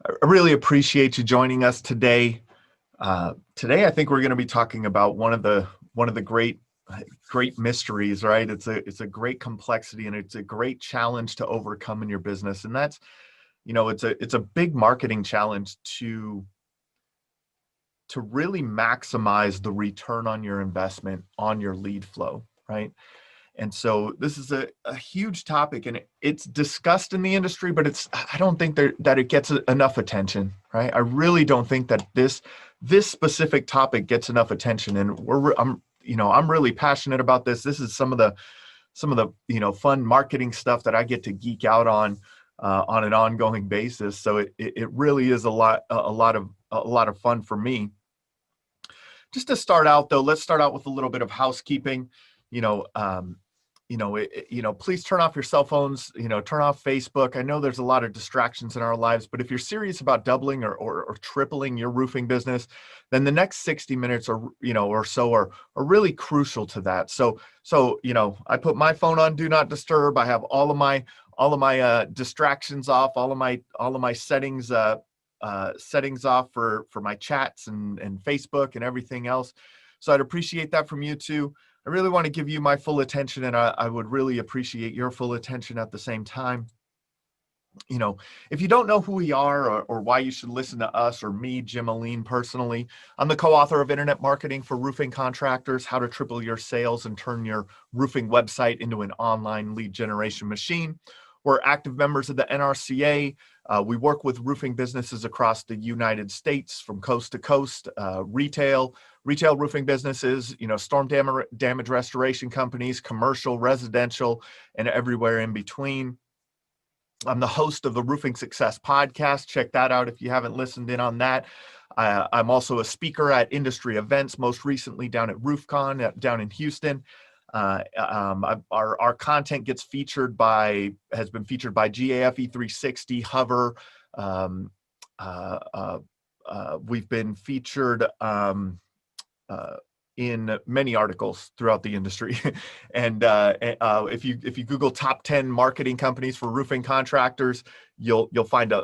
I really appreciate you joining us today. Today, I think we're going to be talking about one of the great mysteries, right? It's a great complexity and it's a great challenge to overcome in your business, and that's it's a big marketing challenge to really maximize the return on your investment on your lead flow, right? And so this is a huge topic, and it's discussed in the industry, but I don't think that it gets enough attention, right? I really don't think that this specific topic gets enough attention, and I'm really passionate about this. This is some of the fun marketing stuff that I get to geek out on an ongoing basis. So it really is a lot of fun for me. Just to start out, though, let's start out with a little bit of housekeeping. You know, please turn off your cell phones. Turn off Facebook. I know there's a lot of distractions in our lives, but if you're serious about doubling or tripling your roofing business, then the next 60 minutes or so are really crucial to that. So I put my phone on do not disturb. I have all of my distractions off, all of my settings settings off for my chats and Facebook and everything else. So I'd appreciate that from you too. I really want to give you my full attention, and I would really appreciate your full attention at the same time. If you don't know who we are or why you should listen to us or me, Jim Aline, personally, I'm the co-author of Internet Marketing for Roofing Contractors, How to Triple Your Sales and Turn Your Roofing Website into an Online Lead Generation Machine. We're active members of the NRCA. We work with roofing businesses across the United States from coast to coast, retail roofing businesses, storm damage restoration companies, commercial, residential, and everywhere in between. I'm the host of the Roofing Success podcast. Check that out if you haven't listened in on that. I'm also a speaker at industry events, most recently down at RoofCon down in Houston. Our content has been featured by GAFE 360, Hover. We've been featured in many articles throughout the industry. And if you Google top 10 marketing companies for roofing contractors, you'll find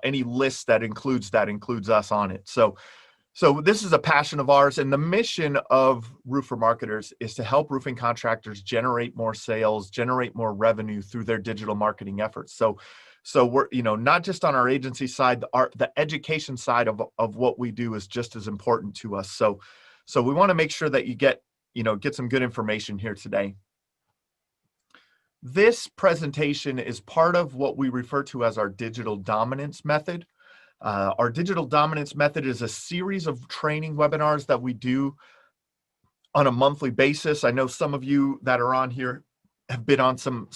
any list that includes us on it. So this is a passion of ours, and the mission of Roofer Marketers is to help roofing contractors generate more sales, generate more revenue through their digital marketing efforts. So we're, not just on our agency side, the education side of what we do is just as important to us. So we want to make sure that you get some good information here today. This presentation is part of what we refer to as our digital dominance method. Our digital dominance method is a series of training webinars that we do on a monthly basis. I know some of you that are on here have been on some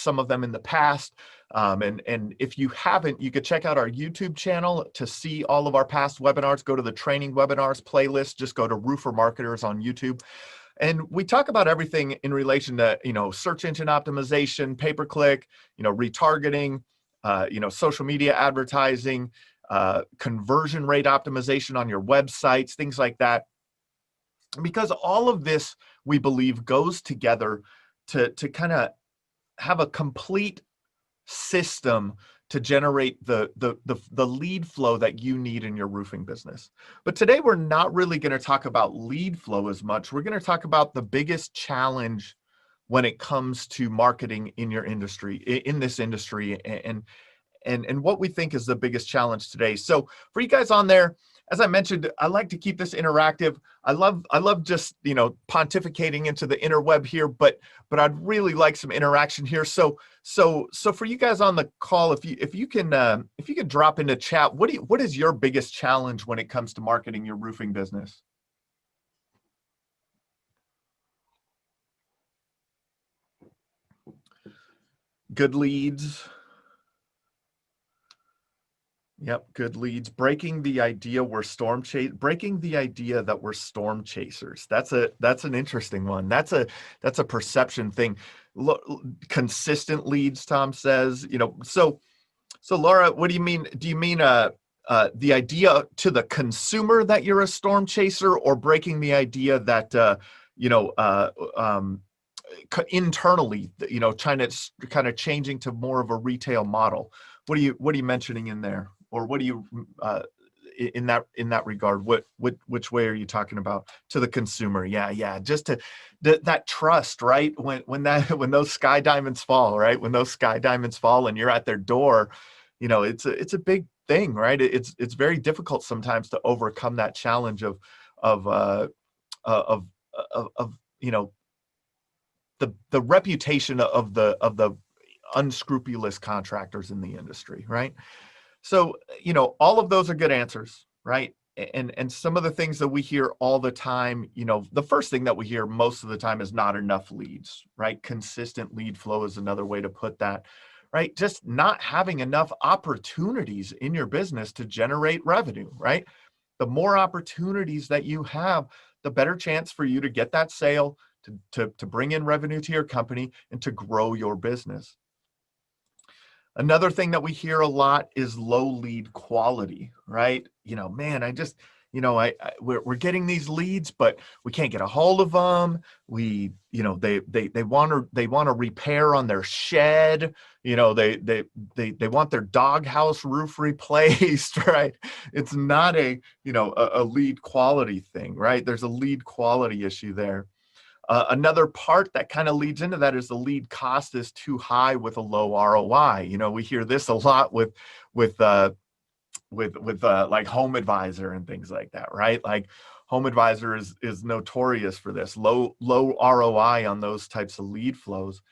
of them in the past. And if you haven't, you could check out our YouTube channel to see all of our past webinars. Go to the training webinars playlist, just go to Roofer Marketers on YouTube. And we talk about everything in relation to, search engine optimization, pay-per-click, retargeting, social media advertising, conversion rate optimization on your websites, things like that. Because all of this, we believe, goes together to kind of have a complete system to generate the lead flow that you need in your roofing business. But today we're not really going to talk about lead flow as much. We're going to talk about the biggest challenge when it comes to marketing in your industry, in this industry, and what we think is the biggest challenge today. So for you guys on there, as I mentioned, I like to keep this interactive. I love just pontificating into the interweb here, but I'd really like some interaction here. So for you guys on the call, if you can drop into chat, what is your biggest challenge when it comes to marketing your roofing business? Good leads. Yep, good leads. Breaking the idea that we're storm chasers. That's an interesting one. That's a perception thing. Consistent leads, Tom says. So Laura, what do you mean? Do you mean the idea to the consumer that you're a storm chaser, or breaking the idea that internally, trying to kind of changing to more of a retail model? What are you mentioning in there? or what do you in that regard, which way are you talking about? To the consumer? Yeah, just to that trust, right? When those sky diamonds fall, right? When those sky diamonds fall and you're at their door, it's a big thing, right? It's very difficult sometimes to overcome that challenge of of of the reputation of the unscrupulous contractors in the industry, right? So, all of those are good answers, right? And some of the things that we hear all the time, the first thing that we hear most of the time is not enough leads, right? Consistent lead flow is another way to put that, right? Just not having enough opportunities in your business to generate revenue, right? The more opportunities that you have, the better chance for you to get that sale, to bring in revenue to your company, and to grow your business. Another thing that we hear a lot is low lead quality, right? Man, we're getting these leads, but we can't get a hold of them. They want a repair on their shed. They want their doghouse roof replaced, right? It's not a lead quality thing, right? There's a lead quality issue there. Another part that kind of leads into that is the lead cost is too high with a low ROI. We hear this a lot with like Home Advisor and things like that, right? Like Home Advisor is notorious for this low ROI on those types of lead flows.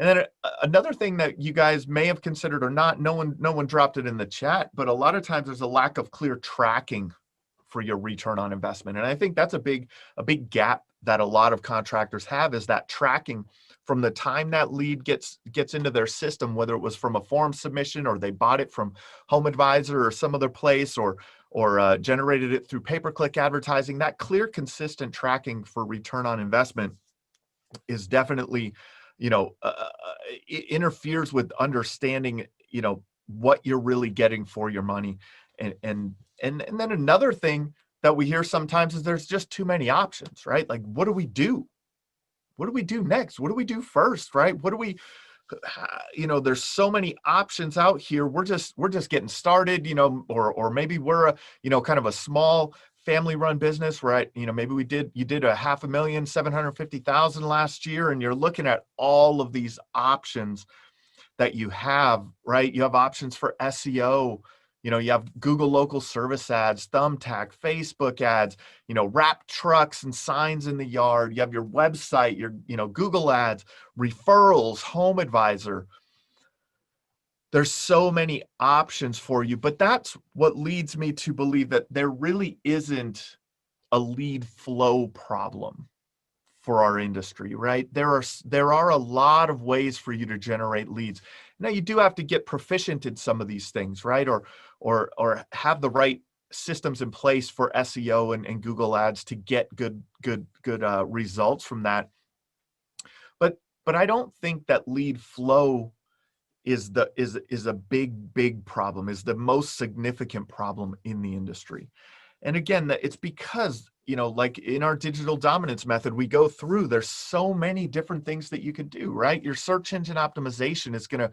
And then another thing that you guys may have considered or not, no one dropped it in the chat, but a lot of times there's a lack of clear tracking for your return on investment. And I think that's a big gap that a lot of contractors have, is that tracking from the time that lead gets into their system, whether it was from a form submission or they bought it from Home Advisor or some other place, or generated it through pay-per-click advertising. That clear, consistent tracking for return on investment is definitely, it interferes with understanding, what you're really getting for your money. And then another thing that we hear sometimes is there's just too many options, right? Like, what do we do? What do we do next? What do we do first, right? There's so many options out here. We're just getting started, or maybe we're kind of a small family run business, right? Maybe you did $500,750,000 last year, and you're looking at all of these options that you have, right? You have options for SEO. You have Google local service ads, Thumbtack, Facebook ads, wrap trucks and signs in the yard. You have your website, your, Google ads, referrals, Home Advisor. There's so many options for you, but that's what leads me to believe that there really isn't a lead flow problem for our industry, right? There are a lot of ways for you to generate leads. Now, you do have to get proficient in some of these things, right? Or have the right systems in place for SEO and Google ads to get good results from that. But I don't think that lead flow is a big problem, is the most significant problem in the industry. And again, it's because, like in our digital dominance method, we go through, there's so many different things that you could do, right? Your search engine optimization is going to,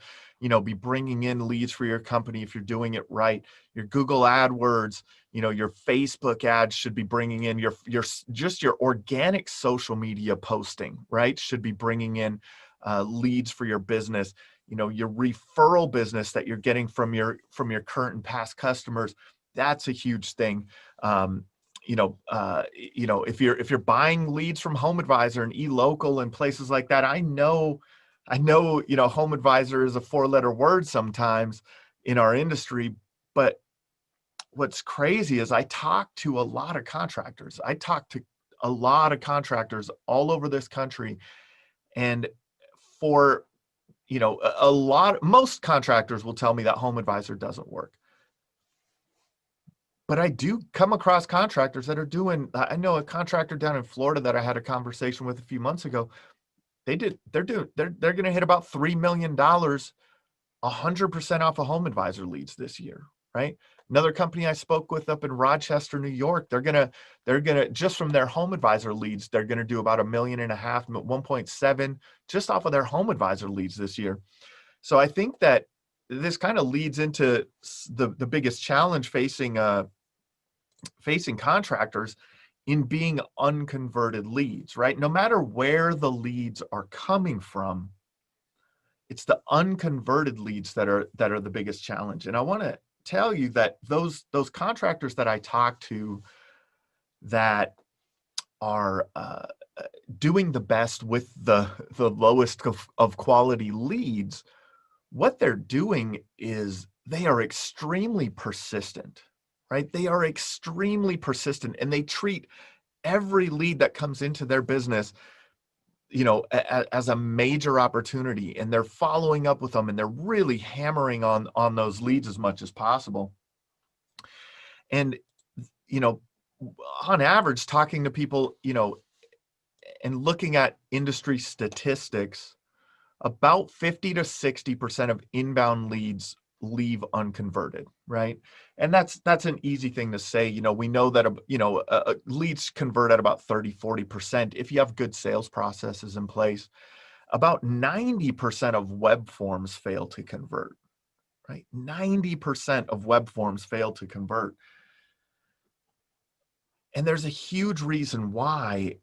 be bringing in leads for your company if you're doing it right. Your Google AdWords, your Facebook ads should be bringing in your organic social media posting, right? Should be bringing in leads for your business. Your referral business that you're getting from your current and past customers, that's a huge thing. If you're buying leads from Home Advisor and eLocal and places like that, I know, Home Advisor is a 4-letter word sometimes in our industry, but what's crazy is I talk to a lot of contractors. All over this country, and for most contractors will tell me that Home Advisor doesn't work. But I do come across contractors that are doing, I know a contractor down in Florida that I had a conversation with a few months ago. They're going to hit about $3 million, 100% off of Home Advisor leads this year, right? Another company I spoke with up in Rochester, New York, they're going to, just from their Home Advisor leads, they're going to do about $1.5 million, 1.7 just off of their Home Advisor leads this year. So I think that, this kind of leads into the biggest challenge facing contractors in being unconverted leads, right? No matter where the leads are coming from, it's the unconverted leads that are the biggest challenge. And I want to tell you that those contractors that I talk to that are doing the best with the lowest of quality leads, what they're doing is they are extremely persistent, right? They are extremely persistent, and they treat every lead that comes into their business, as a major opportunity, and they're following up with them, and they're really hammering on those leads as much as possible. And, on average, talking to people, and looking at industry statistics, about 50 to 60% of inbound leads leave unconverted, right? And that's an easy thing to say. We know that, leads convert at about 30, 40% if you have good sales processes in place. About 90% of web forms fail to convert, right? 90% of web forms fail to convert. And there's a huge reason why.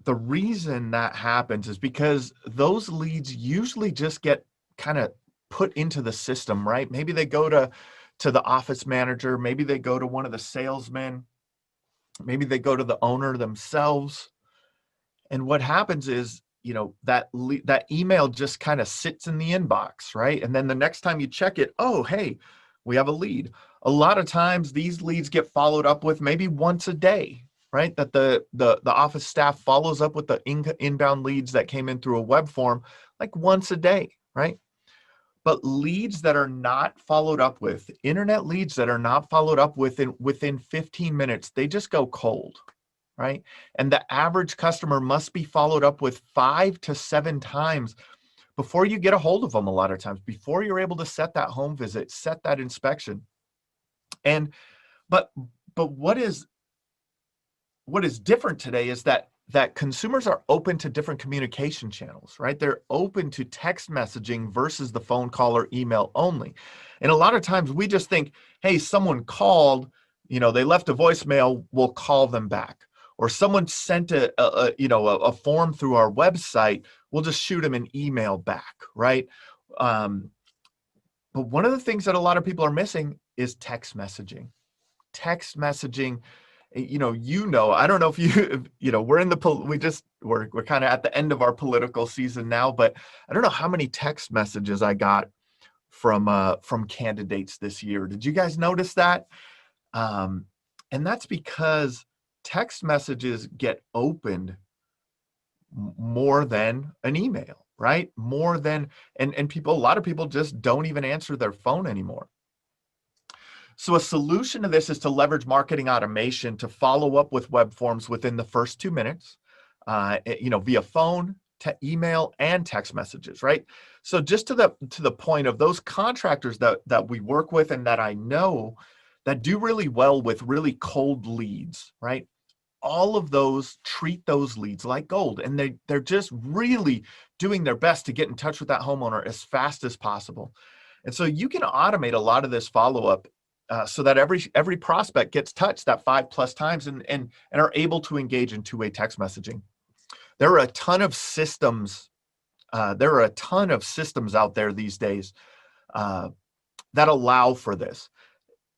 The reason that happens is because those leads usually just get kind of put into the system, right? Maybe they go to the office manager, maybe they go to one of the salesmen, maybe they go to the owner themselves. And what happens is, that email just kind of sits in the inbox, right? And then the next time you check it, oh, hey, we have a lead. A lot of times these leads get followed up with maybe once a day, right? That the office staff follows up with the inbound leads that came in through a web form like once a day, right? But leads that are not followed up with, internet leads that are not followed up within 15 minutes, they just go cold, right? And the average customer must be followed up with 5 to 7 times before you get a hold of them, a lot of times, before you're able to set that home visit, set that inspection. And but what is different today is that consumers are open to different communication channels, right? They're open to text messaging versus the phone call or email only. And a lot of times we just think, hey, someone called, they left a voicemail, we'll call them back. Or someone sent a form through our website, we'll just shoot them an email back, right? But one of the things that a lot of people are missing is text messaging. Text messaging, I don't know if we're kind of at the end of our political season now, but I don't know how many text messages I got from candidates this year. Did you guys notice that? And that's because text messages get opened more than an email, right? More than, and a lot of people just don't even answer their phone anymore. So a solution to this is to leverage marketing automation to follow up with web forms within the first 2 minutes, via phone, email, and text messages, right? So just to the point of those contractors that we work with and that I know that do really well with really cold leads, right? All of those treat those leads like gold, and they're just really doing their best to get in touch with that homeowner as fast as possible. And so you can automate a lot of this follow-up so that every prospect gets touched that 5+ times and are able to engage in two-way text messaging. There are a ton of systems. Out there these days that allow for this.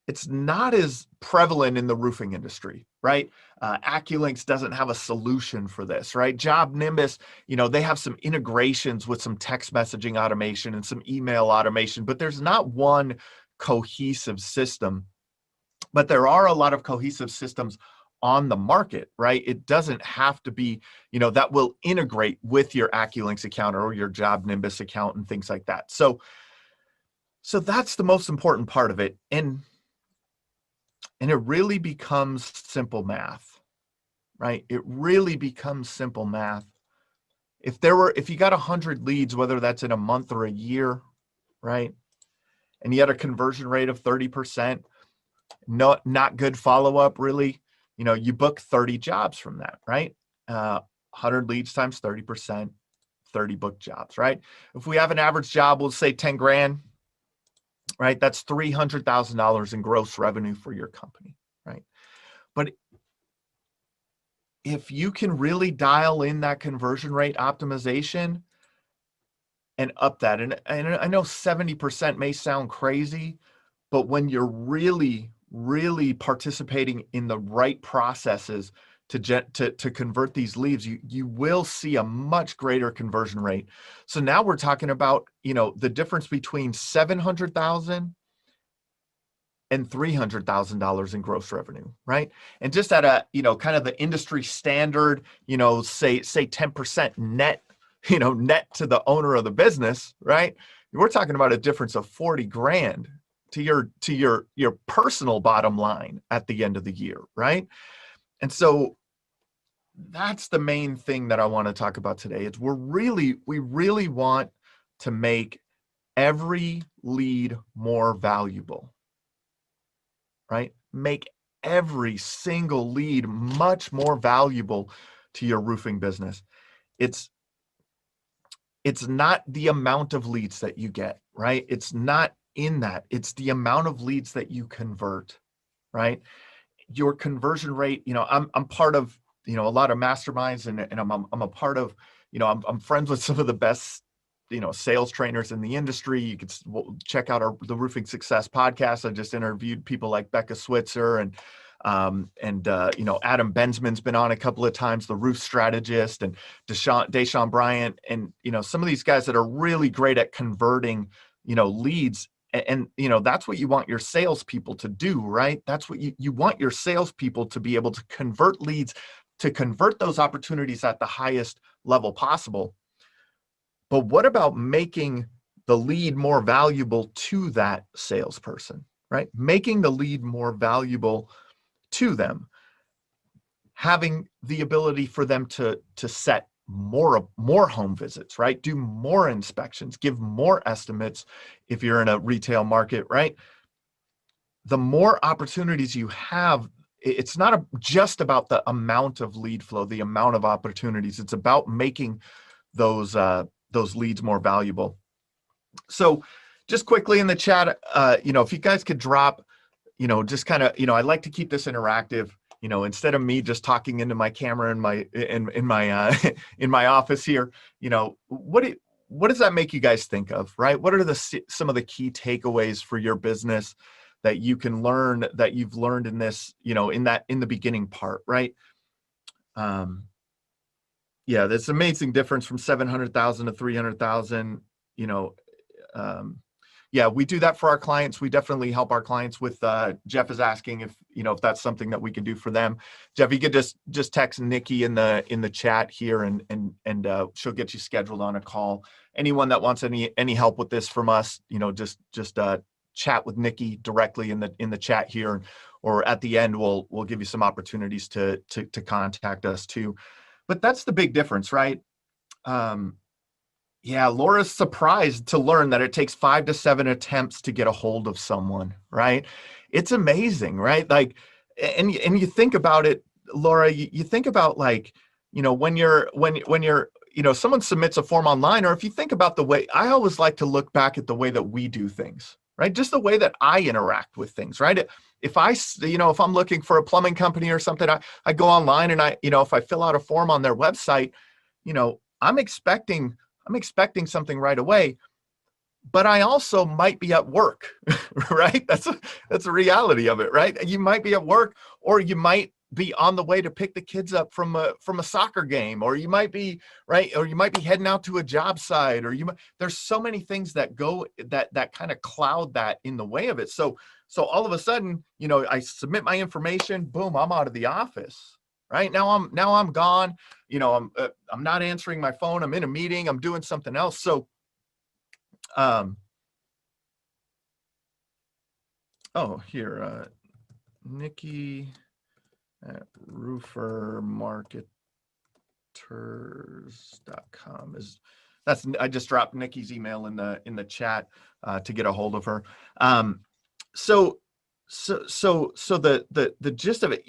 It's not as prevalent in the roofing industry, right? AccuLynx doesn't have a solution for this, right? Job Nimbus, they have some integrations with some text messaging automation and some email automation, but there's not one cohesive system. But there are a lot of cohesive systems on the market, right? It doesn't have to be, that will integrate with your AccuLynx account or your Job Nimbus account and things like that. So that's the most important part of it. And it really becomes simple math, right? It really becomes simple math. If you got 100 leads, whether that's in a month or a year, right? And you had a conversion rate of 30%, not good follow-up really, you book 30 jobs from that, right? 100 leads times 30%, 30 book jobs, right? If we have an average job, we'll say 10 grand, right? That's $300,000 in gross revenue for your company, right? But if you can really dial in that conversion rate optimization and up that, and I know 70% may sound crazy, but when you're really, really participating in the right processes to convert these leads, you will see a much greater conversion rate. So now we're talking about, the difference between 700,000 and $300,000 in gross revenue, right? And just at a, kind of the industry standard, say 10% net, net to the owner of the business, right? We're talking about a difference of 40 grand to your personal bottom line at the end of the year, right? And so that's the main thing that I want to talk about today. Is we really want to make every lead more valuable, right? Make every single lead much more valuable to your roofing business. It's not the amount of leads that you get, right? It's not in that. It's the amount of leads that you convert, right? Your conversion rate, I'm part of, a lot of masterminds, and I'm a part of, I'm friends with some of the best, sales trainers in the industry. You could check out the Roofing Success podcast. I just interviewed people like Becca Switzer and Adam Bensman's been on a couple of times, the roof strategist, and Deshaun Bryant, and, some of these guys that are really great at converting, leads. And that's what you want your salespeople to do, right? That's what you want your salespeople to be able to convert leads, to convert those opportunities at the highest level possible. But what about making the lead more valuable to that salesperson, right? Making the lead more valuable to them, having the ability for them to set more home visits, right? Do more inspections, give more estimates if you're in a retail market, right? The more opportunities you have, it's not just about the amount of lead flow, the amount of opportunities. It's about making those leads more valuable. So just quickly in the chat, if you guys could drop, just kind of, I like to keep this interactive. Instead of me just talking into my camera in my in my office here, what does that make you guys think of, right? What are some of the key takeaways for your business that you can learn, that you've learned in this, in the beginning part, right? Yeah, that's an amazing difference from 700,000 to 300,000. Yeah, we do that for our clients. We definitely help our clients with, Jeff is asking if that's something that we can do for them. Jeff, you could just text Nikki in the chat here, and she'll get you scheduled on a call. Anyone that wants any help with this from us, just chat with Nikki directly in the chat here, or at the end, we'll give you some opportunities to contact us too. But that's the big difference, right? Yeah, Laura's surprised to learn that it takes 5 to 7 attempts to get a hold of someone, right? It's amazing, right? Like, and you think about it, Laura, you think about, like, when you're, someone submits a form online, or if you think about the way, I always like to look back at the way that we do things, right? Just the way that I interact with things, right? If if I'm looking for a plumbing company or something, I go online, and if I fill out a form on their website, I'm expecting something right away, but I also might be at work, right? That's a reality of it, right? You might be at work, or you might be on the way to pick the kids up from a soccer game, or you might be heading out to a job site, or there's so many things that go that kind of cloud that in the way of it. So all of a sudden, I submit my information, boom, I'm out of the office. Right now I'm gone. I'm not answering my phone. I'm in a meeting. I'm doing something else. So, Nikki at roofermarketers.com I just dropped Nikki's email in the chat to get a hold of her. So the gist of it,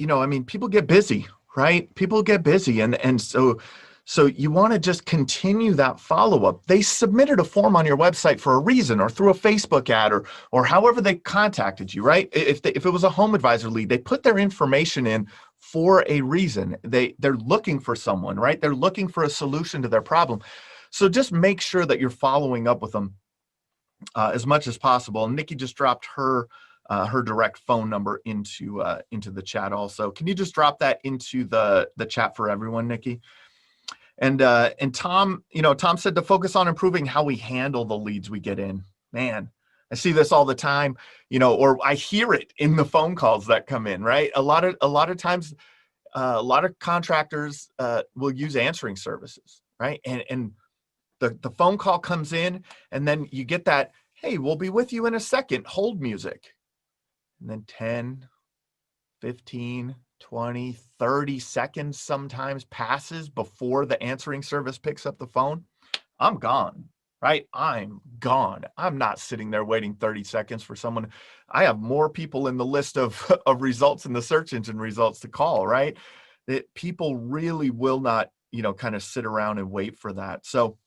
people get busy. Right? People get busy. And so So you want to just continue that follow-up. They submitted a form on your website for a reason, or through a Facebook ad, or however they contacted you, right? If it was a home advisor lead, they put their information in for a reason. They're looking for someone, right? They're looking for a solution to their problem. So just make sure that you're following up with them as much as possible. And Nikki just dropped her direct phone number into the chat also. Can you just drop that into the chat for everyone, Nikki? And Tom, Tom said to focus on improving how we handle the leads we get in. Man, I see this all the time, or I hear it in the phone calls that come in, right? A lot of times, a lot of contractors will use answering services, right? And the phone call comes in, and then you get that, hey, we'll be with you in a second, hold music. And then 10, 15, 20, 30 seconds sometimes passes before the answering service picks up the phone. I'm gone, right? I'm gone. I'm not sitting there waiting 30 seconds for someone. I have more people in the list of results in the search engine results to call, right? That people really will not, kind of sit around and wait for that. So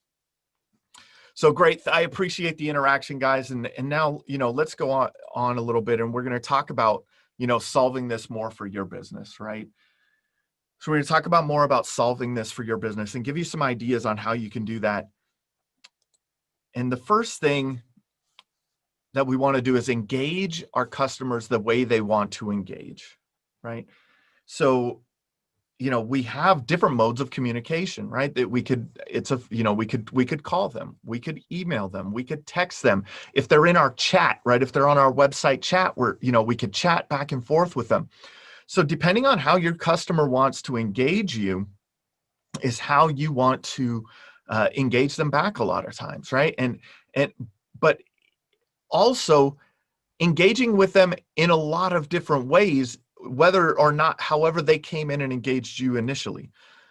great. I appreciate the interaction, guys. And now, let's go on a little bit, and we're going to talk about, solving this more for your business, right? So we're going to talk about more about solving this for your business and give you some ideas on how you can do that. And the first thing that we want to do is engage our customers the way they want to engage, right? So, we have different modes of communication, right? That we could call them, we could email them, we could text them. If they're in our chat, right? If they're on our website chat, we could chat back and forth with them. So depending on how your customer wants to engage you is how you want to engage them back a lot of times, right? But also engaging with them in a lot of different ways, whether or not, however they came in and engaged you initially.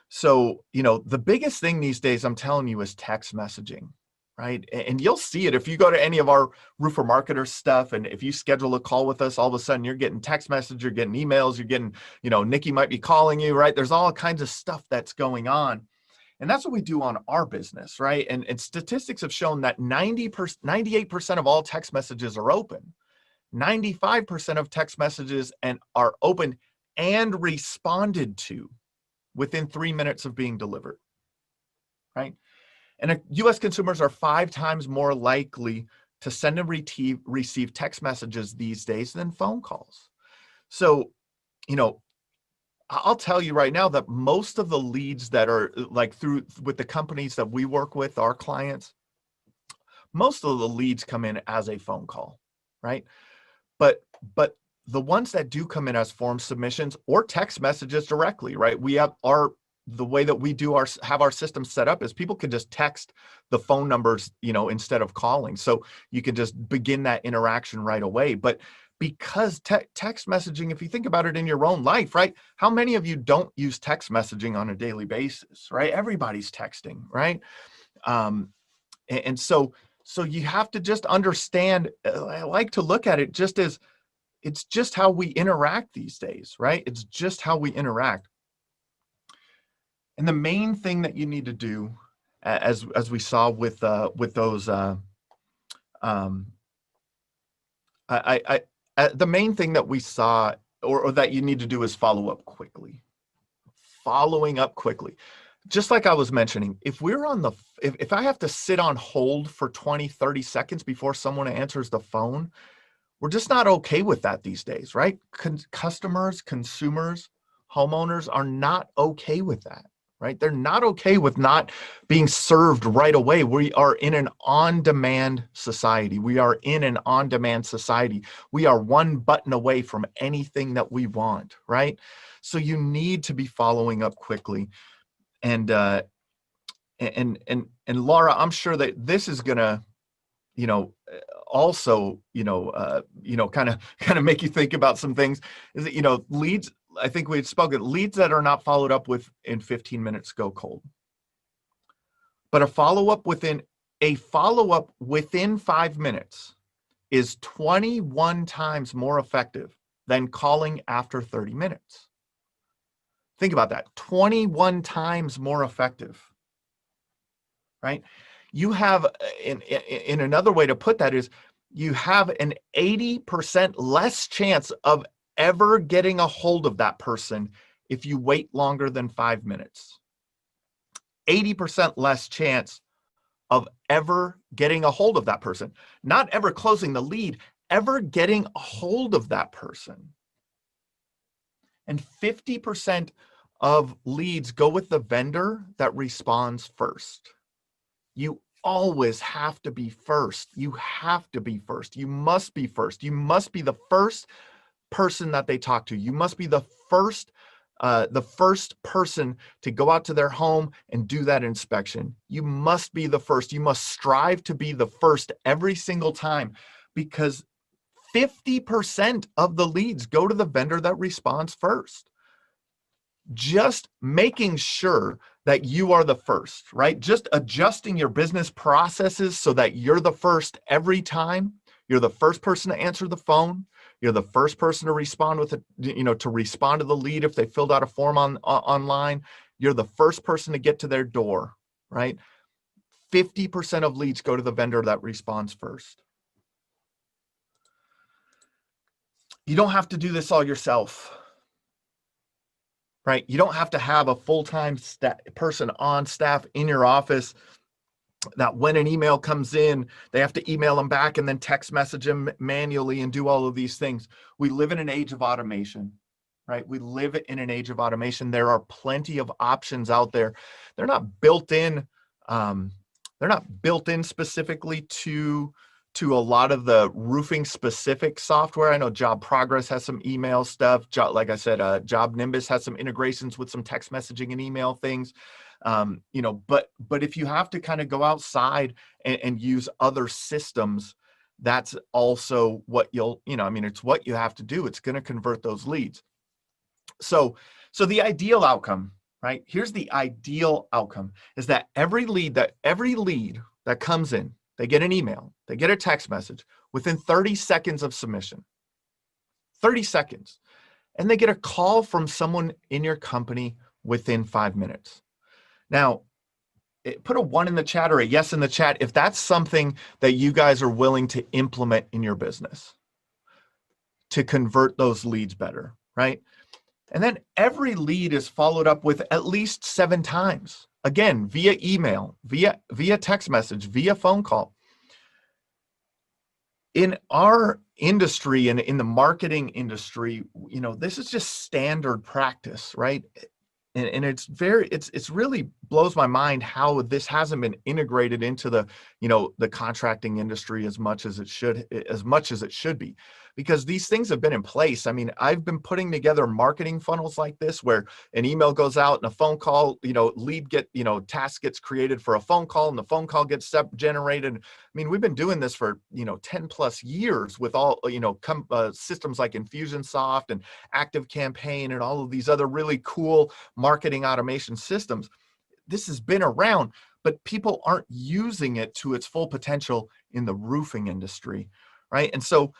So, the biggest thing these days, I'm telling you, is text messaging, right? And you'll see it if you go to any of our Roofer Marketer stuff, and if you schedule a call with us, all of a sudden you're getting text messages, you're getting emails, you're getting, Nikki might be calling you, right? There's all kinds of stuff that's going on. And that's what we do on our business, right? And statistics have shown that 98% of all text messages are open. 95% of text messages are open and responded to within 3 minutes of being delivered, right? And U.S. consumers are 5 times more likely to send and receive text messages these days than phone calls. So, I'll tell you right now that most of the leads that are with the companies that we work with, our clients, most of the leads come in as a phone call, right? But the ones that do come in as form submissions or text messages directly, right? We have the way that we have our system set up is people can just text the phone numbers, instead of calling. So you can just begin that interaction right away. But because text messaging, if you think about it in your own life, right? How many of you don't use text messaging on a daily basis, right? Everybody's texting, right? And so you have to just understand, I like to look at it just as, it's just how we interact these days, right? It's just how we interact. And the main thing that you need to do, as we saw with those, the main thing that we saw or that you need to do is follow up quickly. Following up quickly. Just like I was mentioning, if I have to sit on hold for 20, 30 seconds before someone answers the phone, we're just not okay with that these days, right? Customers, consumers, homeowners are not okay with that, right? They're not okay with not being served right away. We are in an on-demand society. We are in an on-demand society. We are one button away from anything that we want, right? So you need to be following up quickly. And Laura, I'm sure that this is gonna, also, kind of make you think about some things. Is that, leads, I think we had spoken, leads that are not followed up with in 15 minutes go cold. But a follow-up within 5 minutes is 21 times more effective than calling after 30 minutes. Think about that, 21 times more effective, right? You have, in another way to put that is, you have an 80% less chance of ever getting a hold of that person if you wait longer than 5 minutes. 80% less chance of ever getting a hold of that person. Not ever closing the lead, ever getting a hold of that person. And 50% of leads go with the vendor that responds first. You always have to be first. You have to be first. You must be first. You must be the first person that they talk to. You must be the first person to go out to their home and do that inspection. You must be the first. You must strive to be the first every single time, because 50% of the leads go to the vendor that responds first. Just making sure that you are the first, right? Just adjusting your business processes so that you're the first every time. You're the first person to answer the phone. You're the first person to respond with to respond to the lead if they filled out a form online. You're the first person to get to their door, right? 50% of leads go to the vendor that responds first. You don't have to do this all yourself, right? You don't have to have a full-time person on staff in your office that when an email comes in, they have to email them back and then text message them manually and do all of these things. We live in an age of automation, right? We live in an age of automation. There are plenty of options out there. They're not built in. They're not built in specifically to a lot of the roofing specific software. I know Job Progress has some email stuff. Like I said, Job Nimbus has some integrations with some text messaging and email things. But if you have to kind of go outside and use other systems, that's also what it's what you have to do. It's going to convert those leads. So the ideal outcome, right? Here's the ideal outcome, is that every lead that comes in, they get an email, they get a text message within 30 seconds of submission, 30 seconds, and they get a call from someone in your company within 5 minutes. Now, put a 1 in the chat or a yes in the chat if that's something that you guys are willing to implement in your business to convert those leads better, right? And then every lead is followed up with at least 7 times. Again, via email, via text message, via phone call. In our industry and in the marketing industry, this is just standard practice, right? And it's really blows my mind how this hasn't been integrated into the contracting industry as much as it should be, because these things have been in place. I mean, I've been putting together marketing funnels like this where an email goes out and a phone call, task gets created for a phone call and the phone call gets generated. I mean, we've been doing this for 10 plus years with all systems like Infusionsoft and ActiveCampaign and all of these other really cool marketing automation systems. This has been around, but people aren't using it to its full potential in the roofing industry, right? And so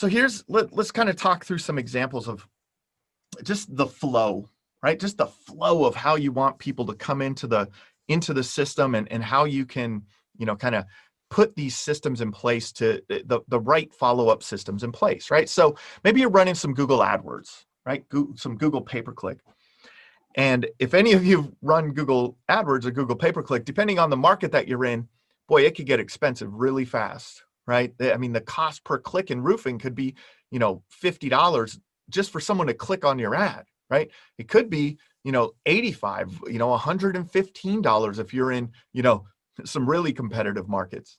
let's kind of talk through some examples of just the flow, right? Just the flow of how you want people to come into the system and how you can, kind of put these systems in place, to the right follow-up systems in place, right? So maybe you're running some Google AdWords, right? Some Google pay-per-click. And if any of you run Google AdWords or Google pay-per-click, depending on the market that you're in, boy, it could get expensive really fast, right? I mean, the cost per click in roofing could be, $50 just for someone to click on your ad, right? It could be, $85, $115 if you're in, some really competitive markets.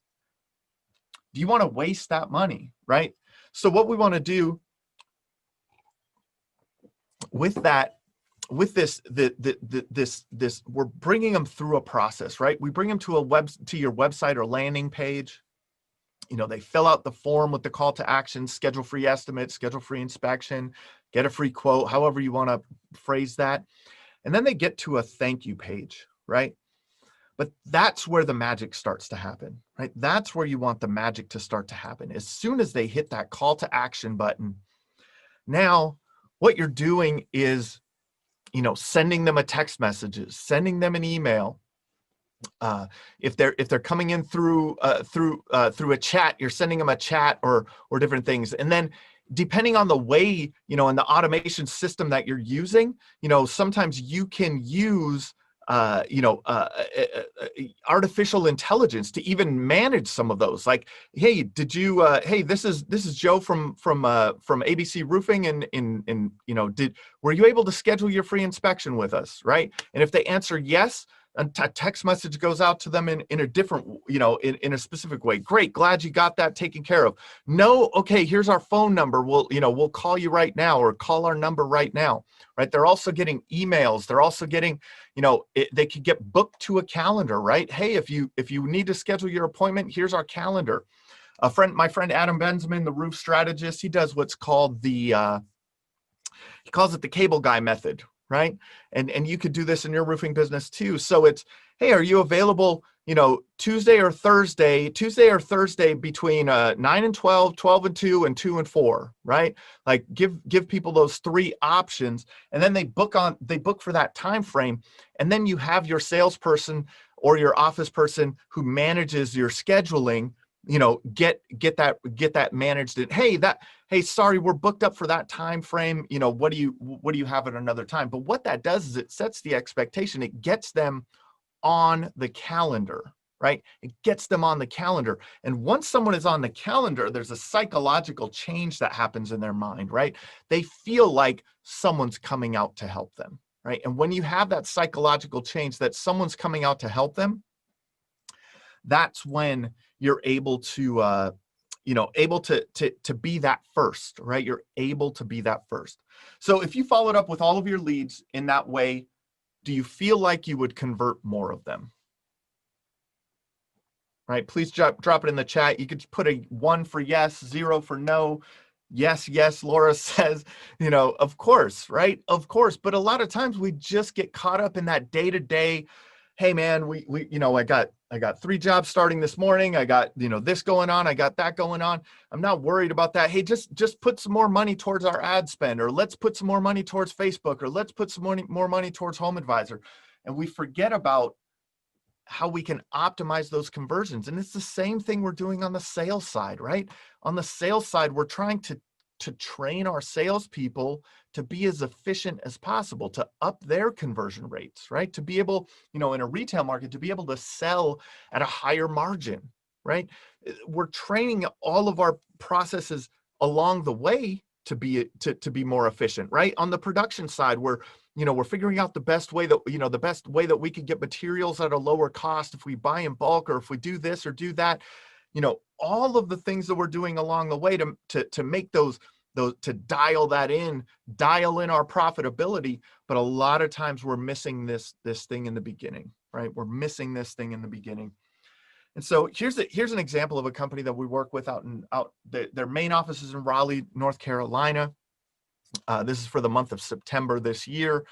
Do you want to waste that money, right? So what we want to do with this, we're bringing them through a process, right? We bring them to your website or landing page. They fill out the form with the call to action, schedule free estimate, schedule free inspection, get a free quote, however you want to phrase that. And then they get to a thank you page, right? But that's where the magic starts to happen, right? That's where you want the magic to start to happen. As soon as they hit that call to action button, now what you're doing is sending them a text messages, sending them an email. If they're coming in through a chat, you're sending them a chat or different things. And then depending on the way, and the automation system that you're using, sometimes you can use artificial intelligence to even manage some of those. Like, hey, hey, this is Joe from ABC Roofing, and were you able to schedule your free inspection with us, right? And if they answer yes, a text message goes out to them in a different, in a specific way. Great, glad you got that taken care of. No, okay, here's our phone number. We'll call you right now, or call our number right now, right? They're also getting emails. They're also getting, they could get booked to a calendar, right? Hey, if you need to schedule your appointment, here's our calendar. My friend Adam Bensman, the roof strategist, he does what's called he calls it the cable guy method, right? And you could do this in your roofing business too. So it's, hey, are you available, Tuesday or Thursday between 9 and 12, 12 and 2, and 2 and 4, right? Like give people those 3 options, and then they book for that time frame. And then you have your salesperson or your office person who manages your scheduling, get that managed. And hey, sorry, we're booked up for that time frame. What do you have at another time? But what that does is it sets the expectation. It gets them on the calendar, right? It gets them on the calendar. And once someone is on the calendar, there's a psychological change that happens in their mind, right? They feel like someone's coming out to help them, right? And when you have that psychological change that someone's coming out to help them, that's when you're able to to be that first, right? You're able to be that first. So if you followed up with all of your leads in that way, do you feel like you would convert more of them? Right? Please drop it in the chat. You could put a 1 for yes, 0 for no. Yes, Laura says, of course, right? Of course. But a lot of times we just get caught up in that day-to-day. Hey man, I got 3 jobs starting this morning. I got, this going on. I got that going on. I'm not worried about that. Hey, just put some more money towards our ad spend, or let's put some more money towards Facebook, or let's put some more money towards Home Advisor. And we forget about how we can optimize those conversions. And it's the same thing we're doing on the sales side, right? On the sales side, we're trying to train our salespeople to be as efficient as possible, to up their conversion rates, right? To be able, in a retail market, to be able to sell at a higher margin, right? We're training all of our processes along the way to be more efficient, right? On the production side, we're figuring out the best way that we could get materials at a lower cost if we buy in bulk, or if we do this or do that. All of the things that we're doing along the way to make those to dial in our profitability. But a lot of times we're missing this thing in the beginning, right? We're missing this thing in the beginning. And so here's an example of a company that we work with their main office is in Raleigh, North Carolina. This is for the month of September this year.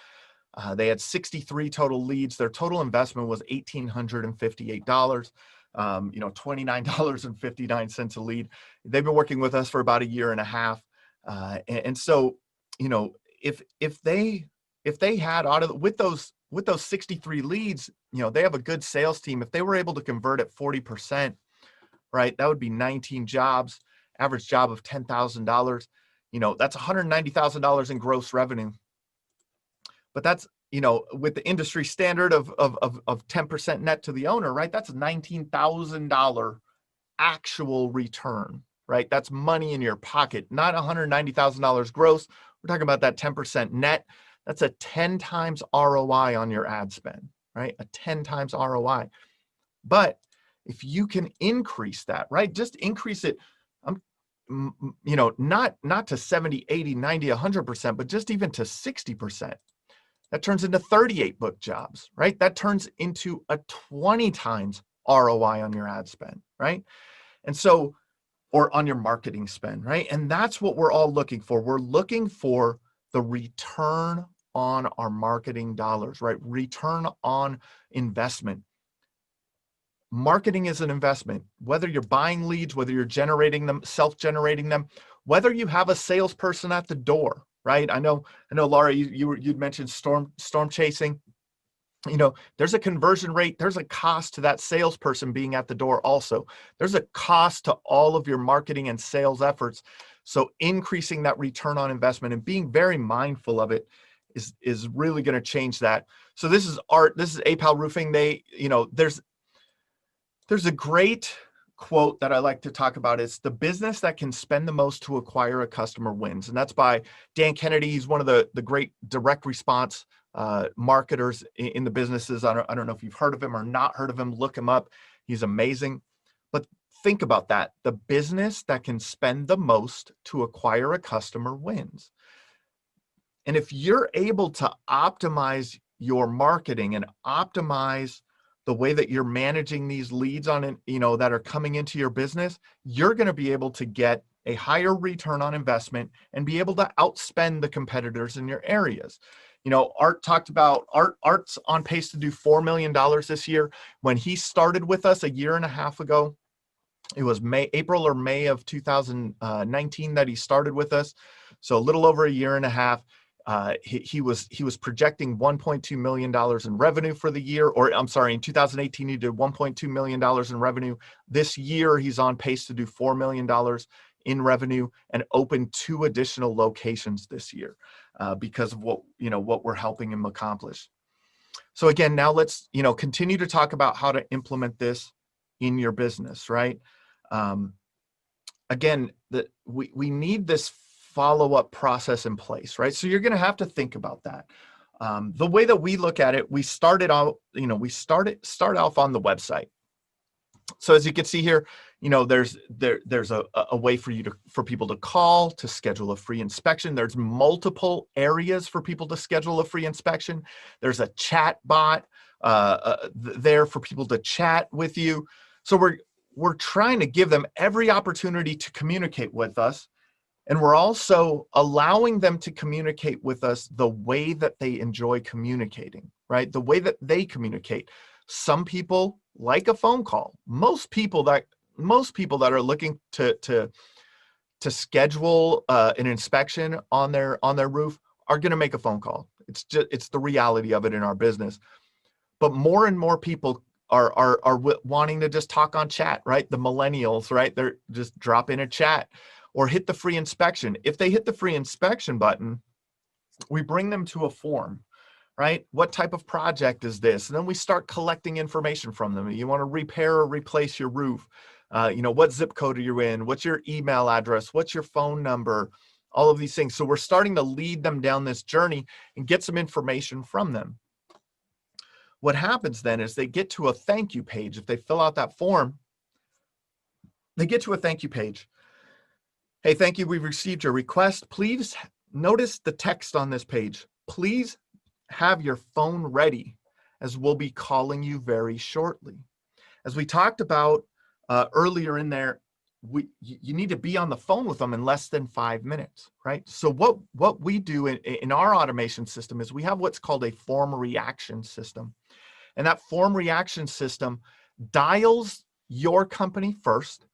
They had 63 total leads. Their total investment was $1,858. $29.59 a lead. They've been working with us for about a year and a half. And so, if they had with those 63 leads, they have a good sales team. If they were able to convert at 40%, right, that would be 19 jobs, average job of $10,000. That's $190,000 in gross revenue. But that's, with the industry standard of 10% net to the owner, right? That's a $19,000 actual return, right? That's money in your pocket, not $190,000 gross. We're talking about that 10% net. That's a 10 times ROI on your ad spend, right? A 10 times ROI. But if you can increase that, right? Just increase it, not to 70, 80, 90, 100%, but just even to 60%. That turns into 38 book jobs, right? That turns into a 20 times ROI on your ad spend, right? And so, or on your marketing spend, right? And that's what we're all looking for. We're looking for the return on our marketing dollars, right? Return on investment. Marketing is an investment, whether you're buying leads, whether you're generating them, self-generating them, whether you have a salesperson at the door, right? I know, Laura, you'd mentioned storm chasing. You know, there's a conversion rate, there's a cost to that salesperson being at the door also. There's a cost to all of your marketing and sales efforts. So increasing that return on investment and being very mindful of it is really going to change that. So this is Art, this is APAL Roofing. They, you know, there's a great quote that I like to talk about. Is the business that can spend the most to acquire a customer wins. And that's by Dan Kennedy. He's one of the great direct response marketers in the businesses. I don't know if you've heard of him or not heard of him. Look him up. He's amazing. But think about that. The business that can spend the most to acquire a customer wins. And if you're able to optimize your marketing and optimize the way that you're managing these leads on it, you know, that are coming into your business, you're going to be able to get a higher return on investment and be able to outspend the competitors in your areas. You know, Art talked about Art's on pace to do $4 million this year. When he started with us a year and a half ago, it was April or May of 2019 that he started with us. So a little over a year and a half. He was projecting $1.2 million in revenue for the year, or I'm sorry, in 2018, he did $1.2 million in revenue. This year, he's on pace to do $4 million in revenue and open 2 additional locations this year because of what we're helping him accomplish. So again, now let's, continue to talk about how to implement this in your business, right? Again, we need this follow-up process in place, right? So you're going to have to think about that. The way that we look at it, we start off on the website. So as you can see here, there's a way for people to call, to schedule a free inspection. There's multiple areas for people to schedule a free inspection. There's a chat bot there for people to chat with you. So we're trying to give them every opportunity to communicate with us. And we're also allowing them to communicate with us the way that they enjoy communicating, right? The way that they communicate. Some people like a phone call. Most people that are looking to schedule an inspection on their roof are going to make a phone call. It's the reality of it in our business. But more and more people are wanting to just talk on chat, right? The millennials, right? They're just drop in a chat or hit the free inspection. If they hit the free inspection button, we bring them to a form, right? What type of project is this? And then we start collecting information from them. You want to repair or replace your roof. What zip code are you in? What's your email address? What's your phone number? All of these things. So we're starting to lead them down this journey and get some information from them. What happens then is they get to a thank you page. If they fill out that form, they get to a thank you page. Hey, thank you. We've received your request. Please notice the text on this page. Please have your phone ready as we'll be calling you very shortly. As we talked about earlier in there, you need to be on the phone with them in less than 5 minutes, right? So what we do in our automation system is we have what's called a form reaction system. And that form reaction system dials your company first.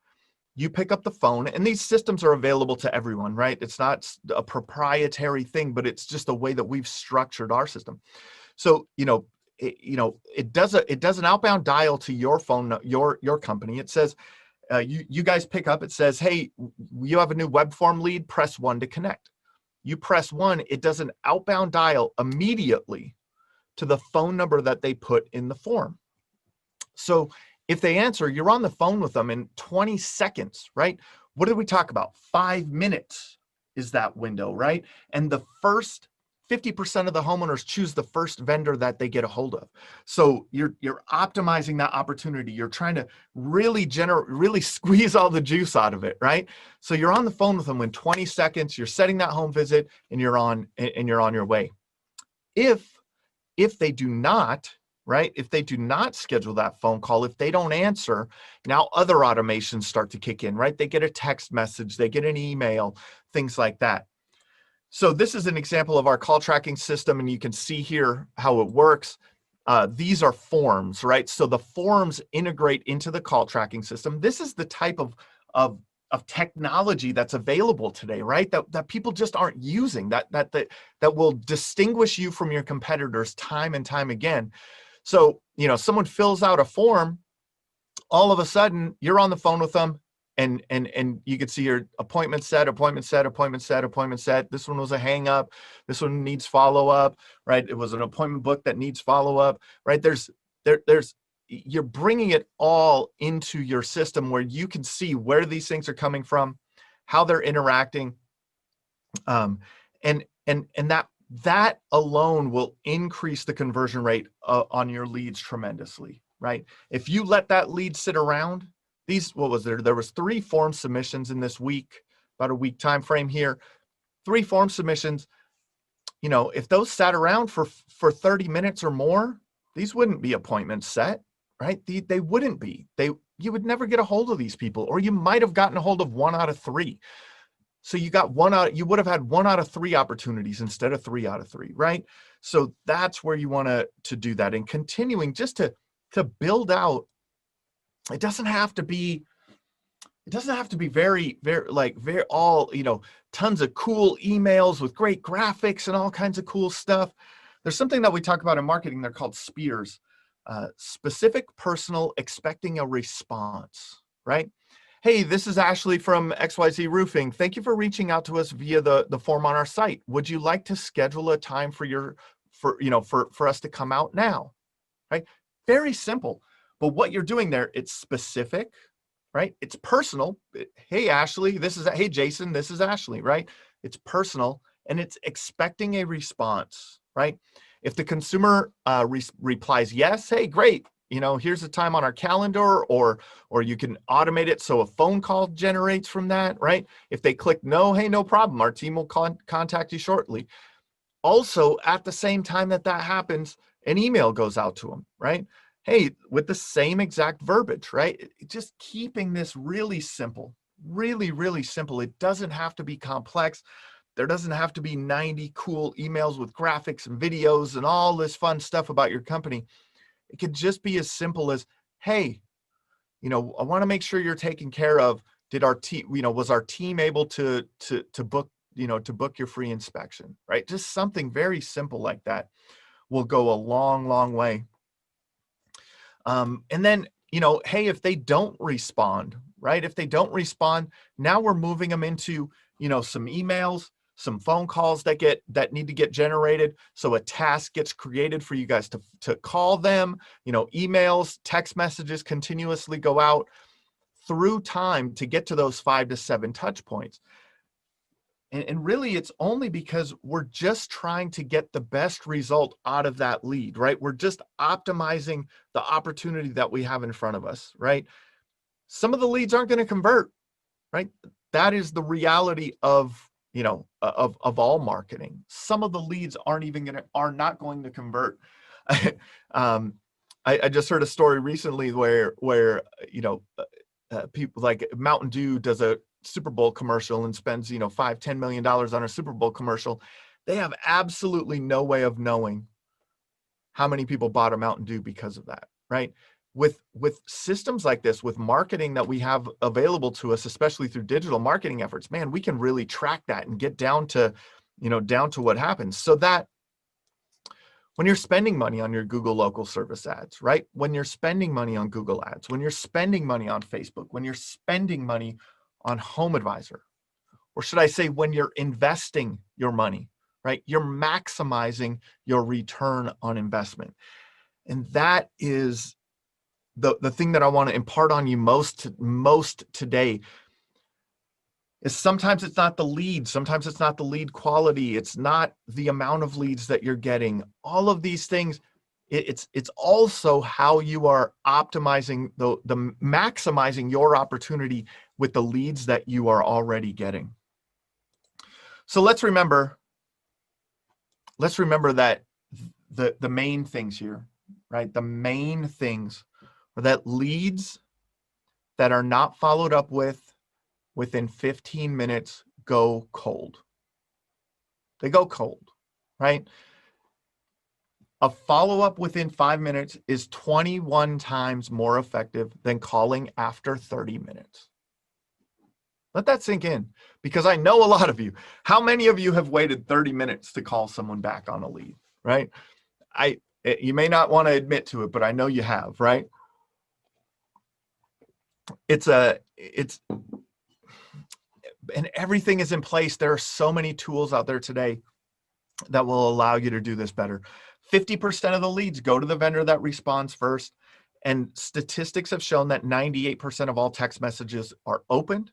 You pick up the phone, and these systems are available to everyone, right? It's not a proprietary thing, but it's just the way that we've structured our system. So, it does an outbound dial to your phone, your company. It says, you guys pick up, it says, hey, you have a new web form lead, press 1 to connect. You press 1, it does an outbound dial immediately to the phone number that they put in the form. So if they answer, you're on the phone with them in 20 seconds, right? What did we talk about? 5 minutes is that window, right? And the first 50% of the homeowners choose the first vendor that they get a hold of. So you're optimizing that opportunity. You're trying to really squeeze all the juice out of it, right? So you're on the phone with them in 20 seconds, you're setting that home visit, and you're on your way. If they do not, right? If they do not schedule that phone call, if they don't answer, now other automations start to kick in, right? They get a text message, they get an email, things like that. So this is an example of our call tracking system, and you can see here how it works. These are forms, right? So the forms integrate into the call tracking system. This is the type of technology that's available today, right? That people just aren't using, that will distinguish you from your competitors time and time again. So, someone fills out a form, all of a sudden you're on the phone with them, and you can see your appointment set. This one was a hang up. This one needs follow up, right? It was an appointment book that needs follow up, right? You're bringing it all into your system where you can see where these things are coming from, how they're interacting, and that alone will increase the conversion rate on your leads tremendously, right? If you let that lead sit around, there was 3 form submissions in this week, about a week time frame here, 3 form submissions. If those sat around for 30 minutes or more, these wouldn't be appointments set, right? They wouldn't be. You would never get a hold of these people, or you might have gotten a hold of 1 out of 3. So you would have had 1 out of 3 opportunities instead of 3 out of 3, right? So that's where you want to do that, and continuing just to build out. It doesn't have to be very, very all, tons of cool emails with great graphics and all kinds of cool stuff. There's something that we talk about in marketing. They're called SPEARs, specific, personal, expecting a response, right? Hey, this is Ashley from XYZ Roofing. Thank you for reaching out to us via the form on our site. Would you like to schedule a time for us to come out now? Right? Very simple. But what you're doing there, it's specific, right? It's personal. Hey, Ashley, hey, Jason, this is Ashley, right? It's personal, and it's expecting a response, right? If the consumer replies yes, hey, great. Here's the time on our calendar, or you can automate it so a phone call generates from that, right? If they click no, hey, no problem. Our team will contact you shortly. Also, at the same time that happens, an email goes out to them, right? Hey, with the same exact verbiage, right? Just keeping this really simple, really, really simple. It doesn't have to be complex. There doesn't have to be 90 cool emails with graphics and videos and all this fun stuff about your company. It could just be as simple as, hey, I want to make sure you're taken care of. Did our team, was our team able to book, to book your free inspection, right? Just something very simple like that will go a long, long way. And then, hey, if they don't respond, right? If they don't respond, now we're moving them into, some emails, some phone calls that need to get generated. So a task gets created for you guys to call them, emails, text messages continuously go out through time to get to those 5 to 7 touch points. And really, it's only because we're just trying to get the best result out of that lead, right? We're just optimizing the opportunity that we have in front of us, right? Some of the leads aren't going to convert, right? That is the reality of all marketing. Some of the leads are not going to convert. I just heard a story recently where people like Mountain Dew does a Super Bowl commercial and spends $5-10 million on a Super Bowl commercial. They have absolutely no way of knowing how many people bought a Mountain Dew because of that, right? With systems like this, with marketing that we have available to us, especially through digital marketing efforts, man, we can really track that and get down to what happens. So that when you're spending money on your Google local service ads, right? When you're spending money on Google ads, when you're spending money on Facebook, when you're spending money on Home Advisor, or should I say when you're investing your money, right? You're maximizing your return on investment. And that is the thing that I want to impart on you most today. Is sometimes it's not the lead, sometimes it's not the lead quality, it's not the amount of leads that you're getting. All of these things, it's also how you are optimizing the maximizing your opportunity with the leads that you are already getting. So let's remember that the main things here, right? The main things are that leads that are not followed up with within 15 minutes go cold. They go cold, right? A follow-up within 5 minutes is 21 times more effective than calling after 30 minutes. Let that sink in, because I know a lot of you. How many of you have waited 30 minutes to call someone back on a lead, right? You may not want to admit to it, but I know you have, right? And everything is in place. There are so many tools out there today that will allow you to do this better. 50% of the leads go to the vendor that responds first. And statistics have shown that 98% of all text messages are opened.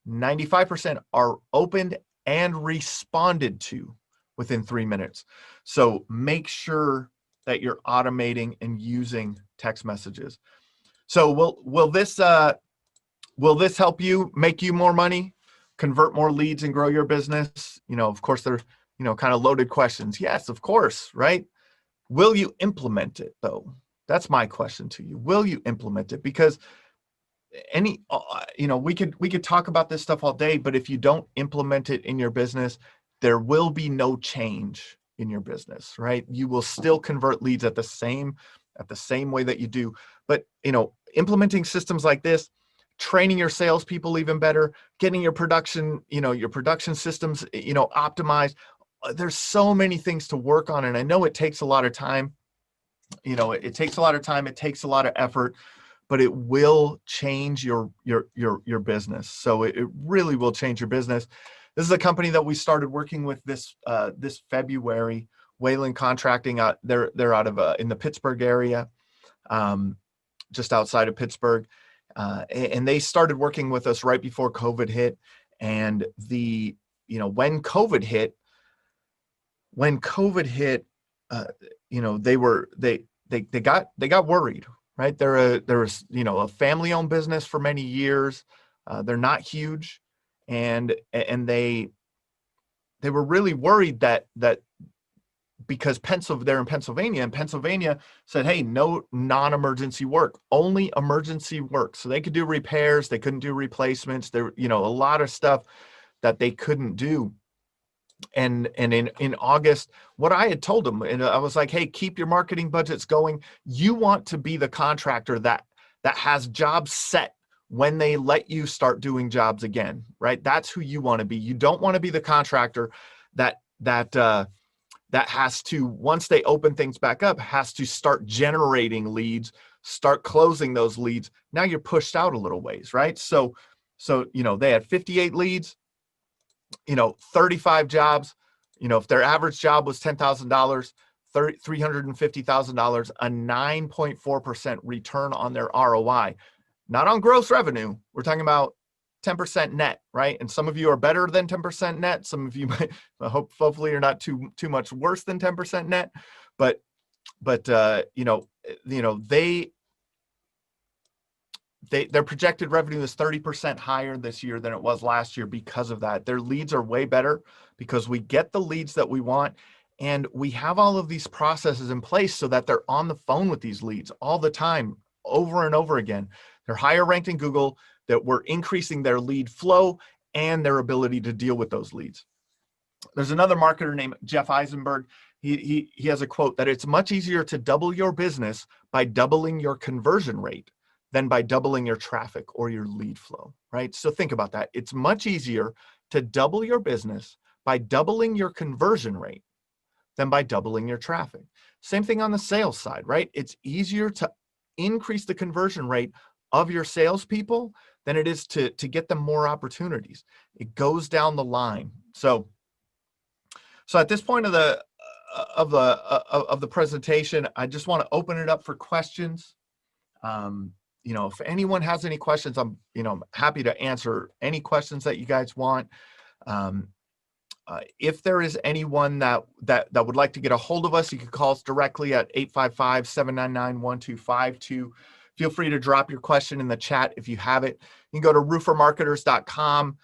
95% are opened and responded to within 3 minutes. So make sure that you're automating and using text messages. So will this help you make you more money, convert more leads, and grow your business? Of course, they're kind of loaded questions. Yes, of course, right? Will you implement it though? That's my question to you. Will you implement it? Because we could talk about this stuff all day, but if you don't implement it in your business, there will be no change in your business, right? You will still convert leads at the same way that you do. But implementing systems like this, training your salespeople even better, getting your production systems, optimized. There's so many things to work on, and I know it takes a lot of time. It takes a lot of time. It takes a lot of effort, but it will change your business. So it really will change your business. This is a company that we started working with this February. Wayland Contracting. They're out of in the Pittsburgh area, just outside of Pittsburgh, and they started working with us right before COVID hit. And when COVID hit, they got worried. Right. There was a family-owned business for many years. They're not huge, and they were really worried that because they're in Pennsylvania, and Pennsylvania said, hey, no non-emergency work, only emergency work. So they could do repairs, they couldn't do replacements. There, a lot of stuff that they couldn't do. And in August, what I had told them, and I was like, hey, keep your marketing budgets going. You want to be the contractor that has jobs set when they let you start doing jobs again, right? That's who you want to be. You don't want to be the contractor that has to, once they open things back up, has to start generating leads, start closing those leads. Now you're pushed out a little ways, right? So they had 58 leads. 35 jobs, if their average job was $10,000, $350,000, a 9.4% return on their ROI, not on gross revenue. We're talking about 10% net, right? And some of you are better than 10% net. Some of you might, hopefully you're not too much worse than 10% net, but their projected revenue is 30% higher this year than it was last year because of that. Their leads are way better because we get the leads that we want, and we have all of these processes in place so that they're on the phone with these leads all the time, over and over again. They're higher ranked in Google, that we're increasing their lead flow and their ability to deal with those leads. There's another marketer named Jeff Eisenberg. He has a quote that it's much easier to double your business by doubling your conversion rate than by doubling your traffic or your lead flow, right? So think about that. It's much easier to double your business by doubling your conversion rate than by doubling your traffic. Same thing on the sales side, right? It's easier to increase the conversion rate of your salespeople than it is to get them more opportunities. It goes down the line. So at this point of the presentation, I just want to open it up for questions. If anyone has any questions, I'm happy to answer any questions that you guys want. If there is anyone that would like to get a hold of us, you can call us directly at 855-799-1252. Feel free to drop your question in the chat if you have it. You can go to roofermarketers.com.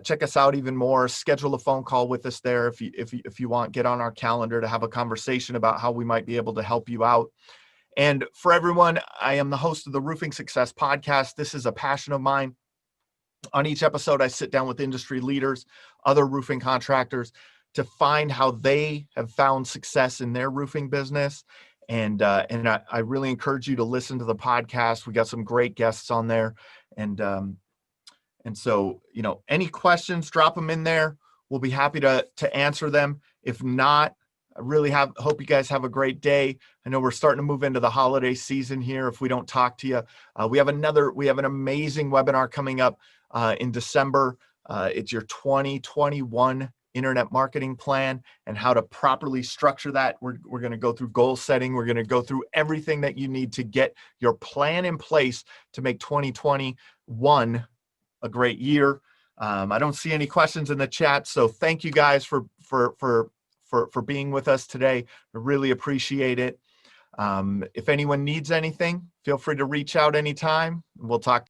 Check us out even more. Schedule a phone call with us there if you want. Get on our calendar to have a conversation about how we might be able to help you out. And for everyone, I am the host of the Roofing Success Podcast. This is a passion of mine. On each episode, I sit down with industry leaders, other roofing contractors, to find how they have found success in their roofing business. And I really encourage you to listen to the podcast. We got some great guests on there, and And so, any questions, drop them in there. We'll be happy to answer them. If not, I really hope you guys have a great day. I know we're starting to move into the holiday season here. If we don't talk to you, we have an amazing webinar coming up in December. It's your 2021 internet marketing plan and how to properly structure that. We're going to go through goal setting. We're going to go through everything that you need to get your plan in place to make 2021 a great year. I don't see any questions in the chat, so thank you guys for being with us today. I really appreciate it. If anyone needs anything, feel free to reach out anytime. We'll talk